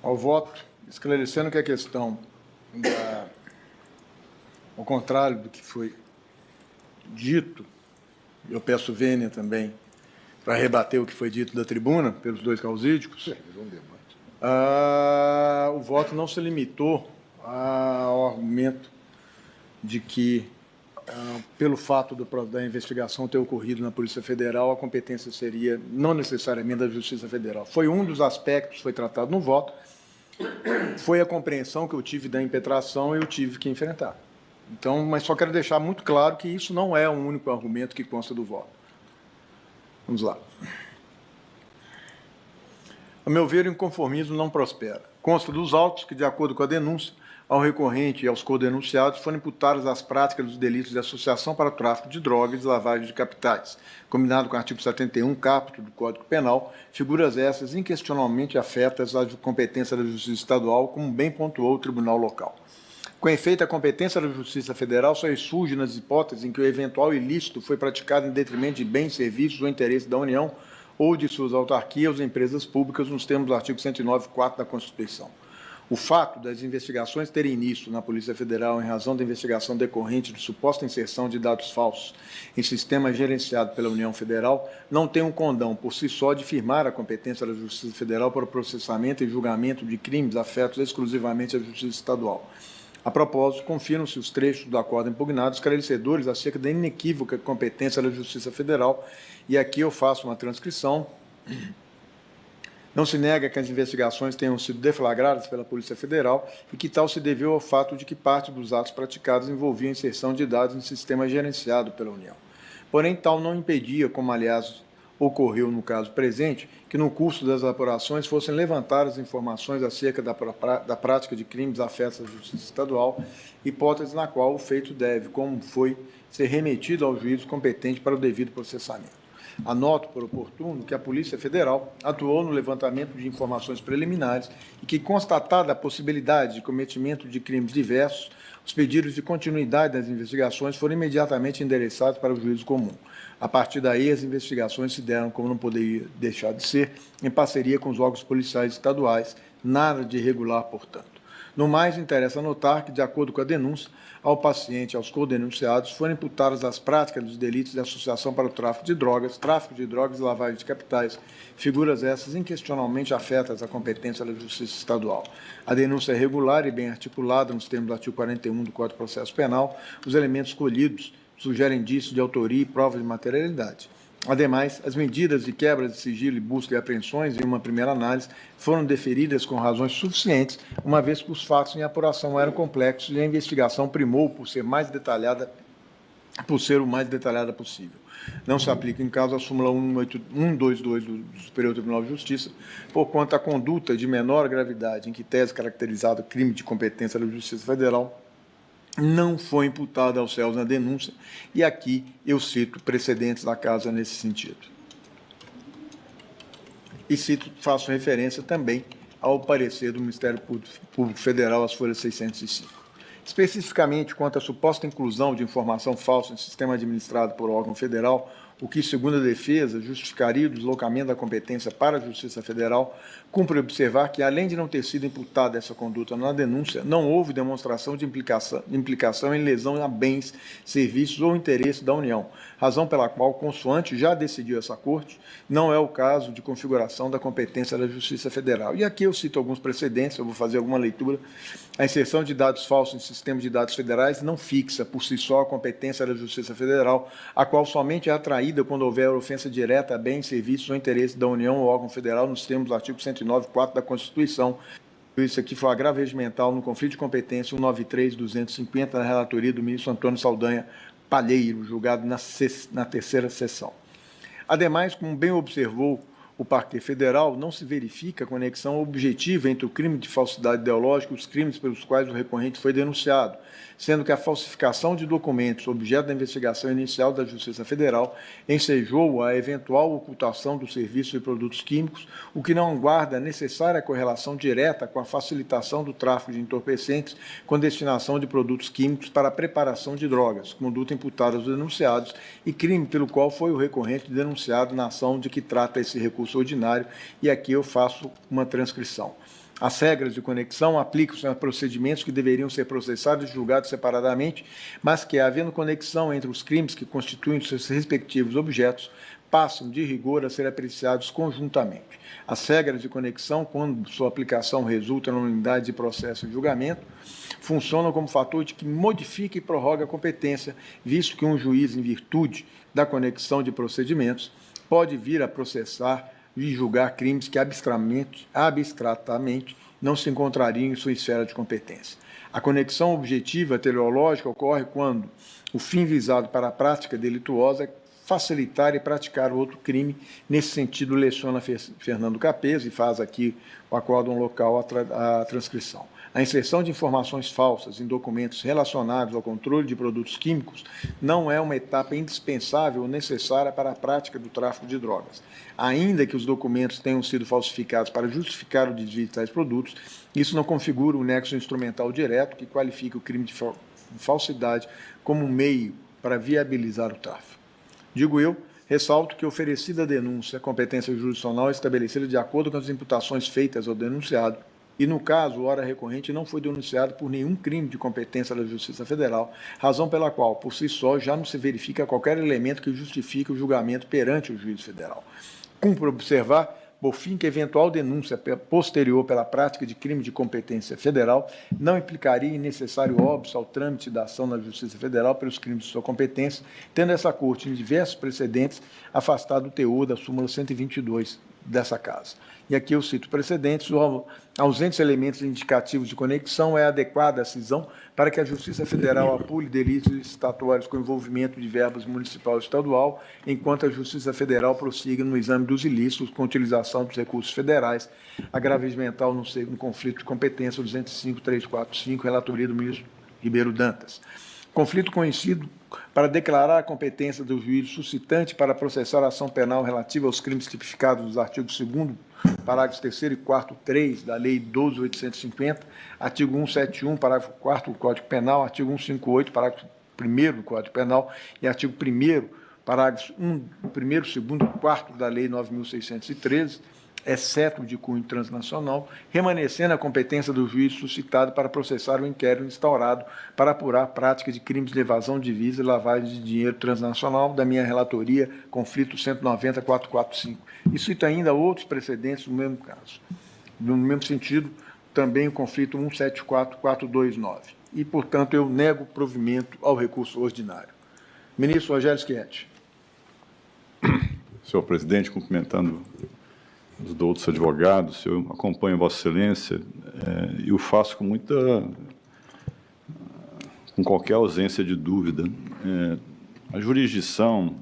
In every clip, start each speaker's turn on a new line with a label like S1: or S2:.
S1: Ao voto, esclarecendo que a questão, ao contrário do que foi dito, eu peço vênia também para rebater o que foi dito da tribuna pelos dois causídicos, o voto não se limitou ao argumento de que, pelo fato da investigação ter ocorrido na Polícia Federal, a competência seria não necessariamente da Justiça Federal. Foi um dos aspectos que foi tratado no voto, foi a compreensão que eu tive da impetração e eu tive que enfrentar. Então, mas só quero deixar muito claro que isso não é o único argumento que consta do voto. Vamos lá. A meu ver, o inconformismo não prospera. Consta dos autos que, de acordo com a denúncia, ao recorrente e aos codenunciados foram imputadas as práticas dos delitos de associação para o tráfico de drogas e lavagem de capitais, combinado com o artigo 71, caput do Código Penal, figuras essas inquestionavelmente afetas à competência da Justiça Estadual, como bem pontuou o Tribunal Local. Com efeito, a competência da Justiça Federal só surge nas hipóteses em que o eventual ilícito foi praticado em detrimento de bens, serviços ou interesse da União ou de suas autarquias ou empresas públicas, nos termos do artigo 109.4 da Constituição. O fato das investigações terem início na Polícia Federal em razão da investigação decorrente de suposta inserção de dados falsos em sistema gerenciado pela União Federal não tem um condão por si só de firmar a competência da Justiça Federal para o processamento e julgamento de crimes afetos exclusivamente à Justiça Estadual. A propósito, confirmam-se os trechos do acordo impugnado esclarecedores acerca da inequívoca competência da Justiça Federal, e aqui eu faço uma transcrição. Não se nega que as investigações tenham sido deflagradas pela Polícia Federal e que tal se deveu ao fato de que parte dos atos praticados envolvia a inserção de dados em sistema gerenciado pela União. Porém, tal não impedia, como aliás ocorreu no caso presente, que no curso das apurações fossem levantadas informações acerca da prática de crimes afetos à Justiça Estadual, hipótese na qual o feito deve, como foi, ser remetido ao juízo competente para o devido processamento. Anoto por oportuno que a Polícia Federal atuou no levantamento de informações preliminares e que, constatada a possibilidade de cometimento de crimes diversos, os pedidos de continuidade das investigações foram imediatamente endereçados para o juízo comum. A partir daí, as investigações se deram, como não poderia deixar de ser, em parceria com os órgãos policiais estaduais, nada de irregular, portanto. No mais, interessa notar que, de acordo com a denúncia, ao paciente e aos codenunciados foram imputadas as práticas dos delitos de associação para o tráfico de drogas e lavagem de capitais, figuras essas inquestionavelmente afetas à competência da Justiça Estadual. A denúncia é regular e bem articulada nos termos do artigo 41 do Código de Processo Penal. Os elementos colhidos sugerem indícios de autoria e provas de materialidade. Ademais, as medidas de quebra de sigilo e busca e apreensões, em uma primeira análise, foram deferidas com razões suficientes, uma vez que os fatos em apuração eram complexos e a investigação primou por ser o mais detalhada possível. Não se aplica, em caso, a súmula 122 do Superior Tribunal de Justiça, porquanto a conduta de menor gravidade, em que tese caracterizado crime de competência da Justiça Federal, não foi imputada aos réus na denúncia, e aqui eu cito precedentes da Casa nesse sentido. E faço referência também ao parecer do Ministério Público Federal, as folhas 605. Especificamente quanto à suposta inclusão de informação falsa em sistema administrado por órgão federal, o que, segundo a defesa, justificaria o deslocamento da competência para a Justiça Federal, cumpre observar que, além de não ter sido imputada essa conduta na denúncia, não houve demonstração de implicação em lesão a bens, serviços ou interesse da União, razão pela qual, consoante já decidiu essa Corte, não é o caso de configuração da competência da Justiça Federal. E aqui eu cito alguns precedentes, eu vou fazer alguma leitura. A inserção de dados falsos em sistemas de dados federais não fixa, por si só, a competência da Justiça Federal, a qual somente é atraída quando houver ofensa direta a bens, serviços ou interesse da União ou órgão federal, nos termos do artigo 109.4 da Constituição. Isso aqui foi agravo regimental no conflito de competência 193.250, na relatoria do ministro Antônio Saldanha Palheiro, julgado na terceira sessão. Ademais, como bem observou o Parquet Federal, não se verifica conexão objetiva entre o crime de falsidade ideológica e os crimes pelos quais o recorrente foi denunciado, sendo que a falsificação de documentos, objeto da investigação inicial da Justiça Federal, ensejou a eventual ocultação dos serviços e produtos químicos, o que não guarda a necessária correlação direta com a facilitação do tráfico de entorpecentes com destinação de produtos químicos para a preparação de drogas, conduta imputada aos denunciados e crime pelo qual foi o recorrente denunciado na ação de que trata esse recurso recurso ordinário, e aqui eu faço uma transcrição. As regras de conexão aplicam-se a procedimentos que deveriam ser processados e julgados separadamente, mas que, havendo conexão entre os crimes que constituem seus respectivos objetos, passam, de rigor, a ser apreciados conjuntamente. As regras de conexão, quando sua aplicação resulta na unidade de processo e julgamento, funcionam como fator de que modifica e prorroga a competência, visto que um juiz, em virtude da conexão de procedimentos, pode vir a processar e julgar crimes que abstratamente não se encontrariam em sua esfera de competência. A conexão objetiva teleológica ocorre quando o fim visado para a prática delituosa é facilitar e praticar outro crime. Nesse sentido, leciona Fernando Capês e faz aqui o acórdão local a transcrição. A inserção de informações falsas em documentos relacionados ao controle de produtos químicos não é uma etapa indispensável ou necessária para a prática do tráfico de drogas. Ainda que os documentos tenham sido falsificados para justificar o desvio de tais produtos, isso não configura um nexo instrumental direto que qualifique o crime de falsidade como meio para viabilizar o tráfico. Digo eu, ressalto que, oferecida a denúncia, a competência jurisdicional é estabelecida de acordo com as imputações feitas ao denunciado e, no caso, o ora recorrente não foi denunciado por nenhum crime de competência da Justiça Federal, razão pela qual, por si só, já não se verifica qualquer elemento que justifique o julgamento perante o juiz federal. Cumpre observar, por fim, que eventual denúncia posterior pela prática de crime de competência federal não implicaria em necessário óbice ao trâmite da ação na Justiça Federal pelos crimes de sua competência, tendo essa Corte, em diversos precedentes, afastado o teor da súmula 122 dessa Casa. E aqui eu cito precedentes: ausentes elementos indicativos de conexão, é adequada a cisão para que a Justiça Federal apure delitos licitatórios com envolvimento de verbas municipal e estadual, enquanto a Justiça Federal prossiga no exame dos ilícitos com utilização dos recursos federais, agravamento mental no conflito de competência 205.345, relatoria do ministro Ribeiro Dantas. Conflito conhecido para declarar a competência do juiz suscitante para processar a ação penal relativa aos crimes tipificados nos artigos 2º, parágrafos 3º e 4º, 3 da Lei 12.850, artigo 171, parágrafo 4º do Código Penal, artigo 158, parágrafo 1º do Código Penal e artigo 1º, parágrafos 1º, 2º e 4º da Lei 9.613, exceto de cunho transnacional, remanescendo a competência do juiz suscitado para processar o inquérito instaurado para apurar a prática de crimes de evasão de divisa e lavagem de dinheiro transnacional, da minha relatoria, conflito 190.445. E cito ainda outros precedentes no mesmo caso. No mesmo sentido, também o conflito 174.429. E, portanto, eu nego provimento ao recurso ordinário. Ministro Rogério Schietti.
S2: Senhor presidente, cumprimentando os outros advogados, eu acompanho Vossa Excelência e o faço com qualquer ausência de dúvida. A jurisdição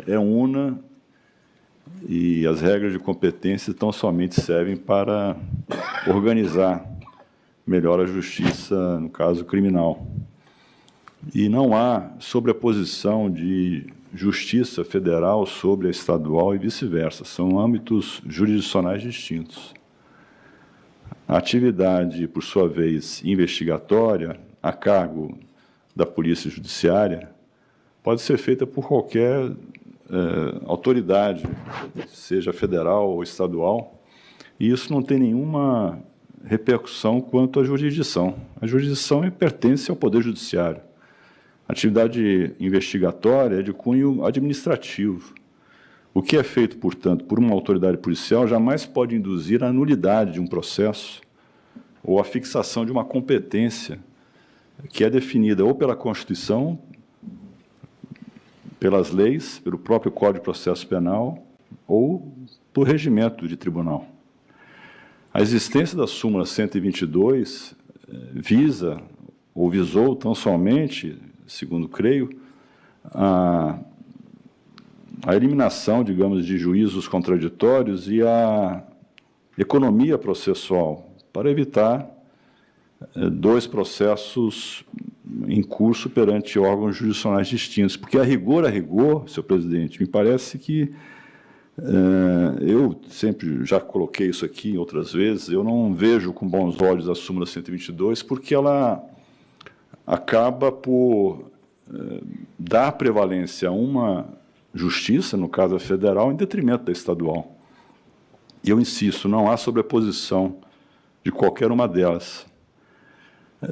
S2: é una e as regras de competência tão somente servem para organizar melhor a justiça, no caso criminal. E não há sobreposição de justiça federal sobre a estadual e vice-versa. São âmbitos jurisdicionais distintos. A atividade, por sua vez, investigatória, a cargo da Polícia Judiciária, pode ser feita por qualquer autoridade, seja federal ou estadual, e isso não tem nenhuma repercussão quanto à jurisdição. A jurisdição pertence ao Poder Judiciário. A atividade investigatória é de cunho administrativo. O que é feito, portanto, por uma autoridade policial jamais pode induzir a nulidade de um processo ou a fixação de uma competência que é definida ou pela Constituição, pelas leis, pelo próprio Código de Processo Penal ou por regimento de tribunal. A existência da súmula 122 visa ou visou tão somente, segundo creio, a eliminação, digamos, de juízos contraditórios e a economia processual, para evitar dois processos em curso perante órgãos jurisdicionais distintos. Porque, a rigor, senhor presidente, me parece que, eu sempre já coloquei isso aqui outras vezes, eu não vejo com bons olhos a súmula 122, porque ela acaba por dar prevalência a uma justiça, no caso a federal, em detrimento da estadual. E eu insisto, não há sobreposição de qualquer uma delas.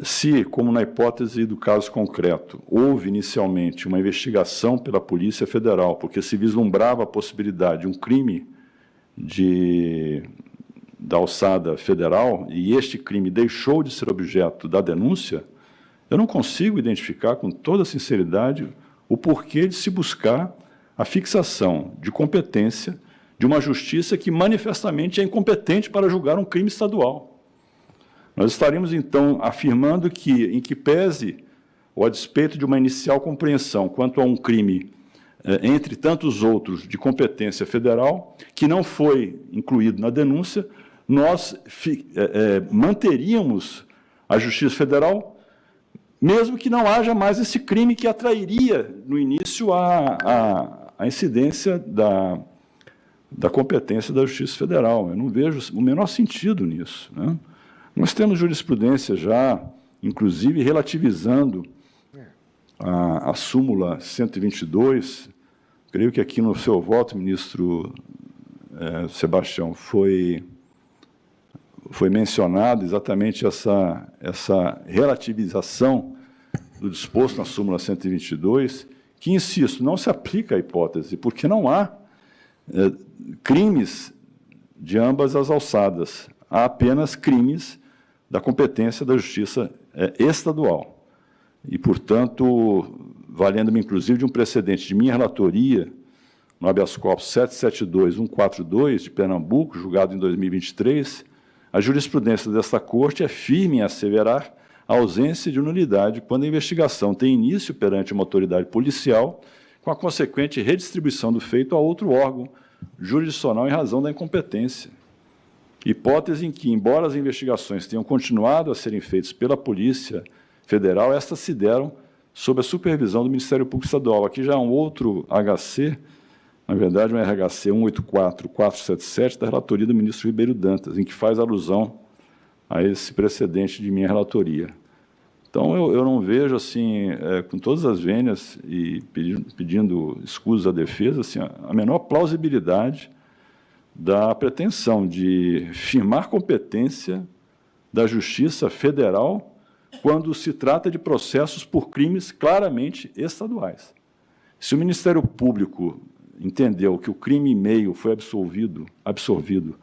S2: Se, como na hipótese do caso concreto, houve inicialmente uma investigação pela Polícia Federal, porque se vislumbrava a possibilidade de um crime da alçada federal, e este crime deixou de ser objeto da denúncia, eu não consigo identificar com toda sinceridade o porquê de se buscar a fixação de competência de uma justiça que manifestamente é incompetente para julgar um crime estadual. Nós estaríamos, então, afirmando que, em que pese, ou a despeito de uma inicial compreensão quanto a um crime, entre tantos outros, de competência federal, que não foi incluído na denúncia, nós manteríamos a Justiça Federal, mesmo que não haja mais esse crime que atrairia, no início, a incidência da competência da Justiça Federal. Eu não vejo o menor sentido nisso, né? Nós temos jurisprudência já, inclusive, relativizando a súmula 122. Creio que aqui no seu voto, ministro Sebastião, foi mencionado exatamente essa relativização do disposto na súmula 122, que, insisto, não se aplica à hipótese, porque não há crimes de ambas as alçadas. Há apenas crimes da competência da Justiça estadual. E, portanto, valendo-me, inclusive, de um precedente de minha relatoria, no habeas corpus 772-142, de Pernambuco, julgado em 2023, a jurisprudência desta Corte é firme em asseverar a ausência de nulidade quando a investigação tem início perante uma autoridade policial, com a consequente redistribuição do feito a outro órgão jurisdicional em razão da incompetência. Hipótese em que, embora as investigações tenham continuado a serem feitas pela Polícia Federal, estas se deram sob a supervisão do Ministério Público Estadual. Aqui já há um outro HC, na verdade, um RHC 184-477, da relatoria do ministro Ribeiro Dantas, em que faz alusão a esse precedente de minha relatoria. Então, eu não vejo, assim, com todas as vênias, e pedindo escusas à defesa, assim, a menor plausibilidade da pretensão de firmar competência da Justiça Federal quando se trata de processos por crimes claramente estaduais. Se o Ministério Público entendeu que o crime meio foi absorvido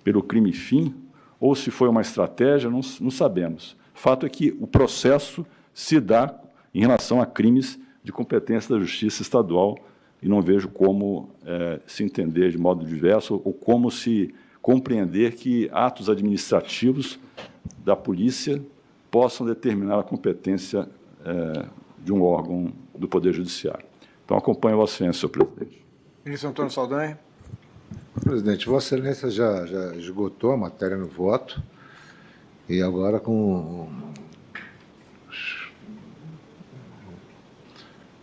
S2: pelo crime fim, ou se foi uma estratégia, não sabemos. Fato é que o processo se dá em relação a crimes de competência da Justiça Estadual, e não vejo como se entender de modo diverso ou como se compreender que atos administrativos da polícia possam determinar a competência de um órgão do Poder Judiciário. Então, acompanho Vossa Excelência, senhor presidente.
S1: Ministro Antônio Saldanha.
S3: Presidente, Vossa Excelência já esgotou a matéria no voto, e agora, com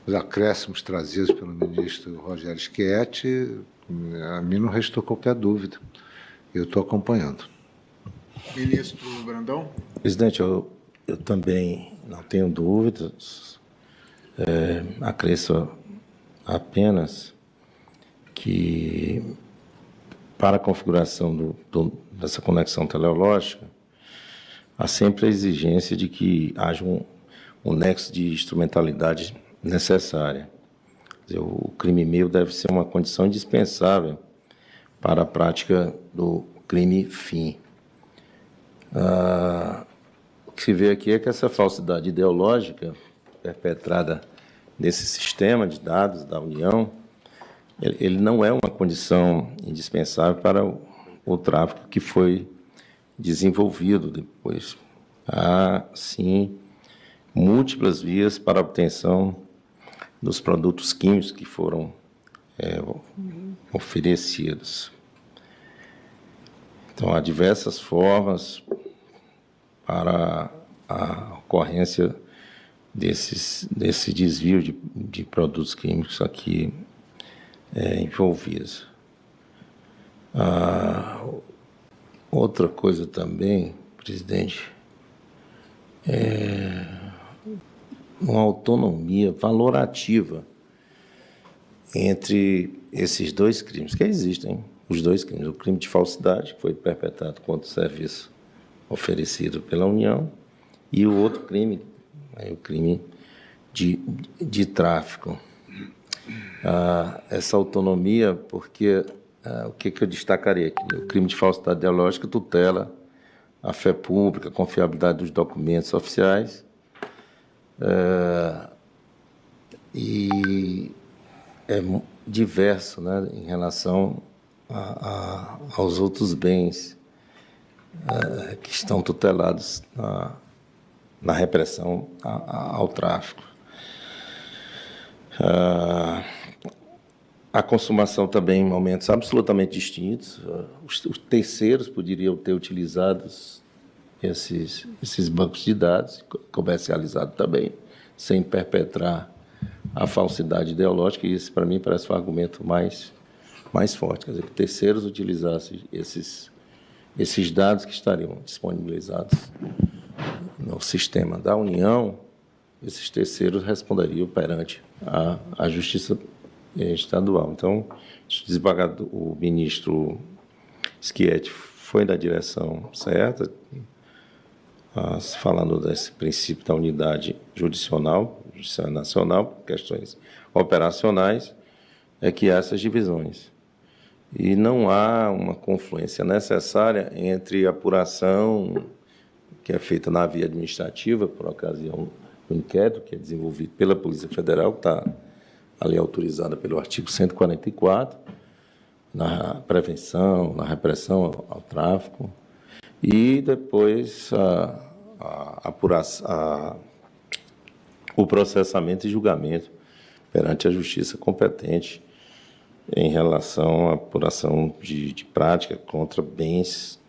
S3: os acréscimos trazidos pelo ministro Rogério Schietti, a mim não restou qualquer dúvida. Eu estou acompanhando.
S1: Ministro Brandão.
S4: Presidente, eu também não tenho dúvidas. Acresço apenas que, para a configuração dessa conexão teleológica, há sempre a exigência de que haja um nexo de instrumentalidade necessária. Quer dizer, o crime meio deve ser uma condição indispensável para a prática do crime fim. O que se vê aqui é que essa falsidade ideológica perpetrada nesse sistema de dados da União, ele não é uma condição indispensável para o tráfico que foi desenvolvido depois. Há, sim, múltiplas vias para a obtenção dos produtos químicos que foram oferecidos. Então, há diversas formas para a ocorrência desse desvio de produtos químicos aqui envolvidos. Outra coisa também, presidente, uma autonomia valorativa entre esses dois crimes, que existem, os dois crimes, o crime de falsidade, que foi perpetrado contra o serviço oferecido pela União, e o outro crime, o crime de tráfico. Essa autonomia, porque o que eu destacaria aqui? O crime de falsidade ideológica tutela a fé pública, a confiabilidade dos documentos oficiais, e é diverso, né, em relação aos outros bens que estão tutelados na repressão ao tráfico. A consumação também em momentos absolutamente distintos. Os terceiros poderiam ter utilizado esses bancos de dados, comercializado também, sem perpetrar a falsidade ideológica, e isso, para mim, parece um argumento mais forte. Quer dizer, que terceiros utilizassem esses dados que estariam disponibilizados no sistema da União, esses terceiros responderiam perante a Justiça Estadual. Então, o ministro Schietti foi na direção certa, falando desse princípio da unidade judicial nacional, questões operacionais, é que há essas divisões. E não há uma confluência necessária entre a apuração que é feita na via administrativa, por ocasião do inquérito, que é desenvolvido pela Polícia Federal, que está ali autorizada pelo artigo 144, na prevenção, na repressão ao tráfico, e depois o processamento e julgamento perante a justiça competente em relação à apuração de prática contra bens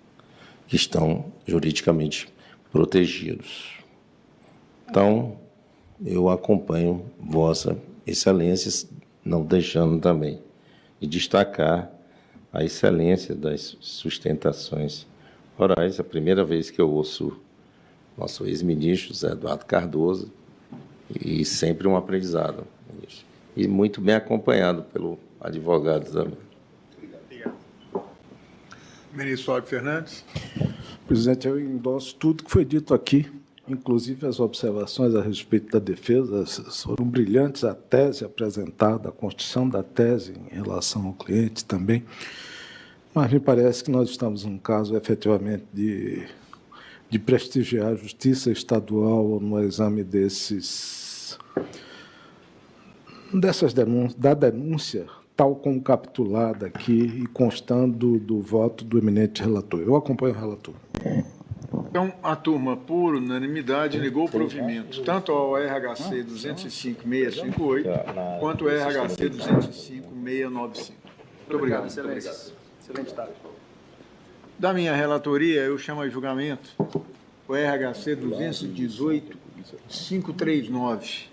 S4: que estão juridicamente protegidos. Então, eu acompanho Vossa Excelência, não deixando também de destacar a excelência das sustentações orais. A primeira vez que eu ouço nosso ex-ministro, José Eduardo Cardoso, e sempre um aprendizado, ministro. E muito bem acompanhado pelo advogado também.
S1: Obrigado. Ministro Fábio Fernandes.
S5: Presidente, eu endosso tudo que foi dito aqui, inclusive as observações a respeito da defesa, foram brilhantes, a tese apresentada, a construção da tese em relação ao cliente também, mas me parece que nós estamos num caso, efetivamente, de prestigiar a Justiça Estadual no exame da denúncia, tal como capitulada aqui e constando do voto do eminente relator. Eu acompanho o relator.
S1: Então, a turma, por unanimidade, negou o provimento, tanto ao RHC 205.658, quanto ao RHC 205.695. Muito obrigado.
S6: Excelência. Excelente tarde.
S1: Da minha relatoria, eu chamo a julgamento o RHC 218.539.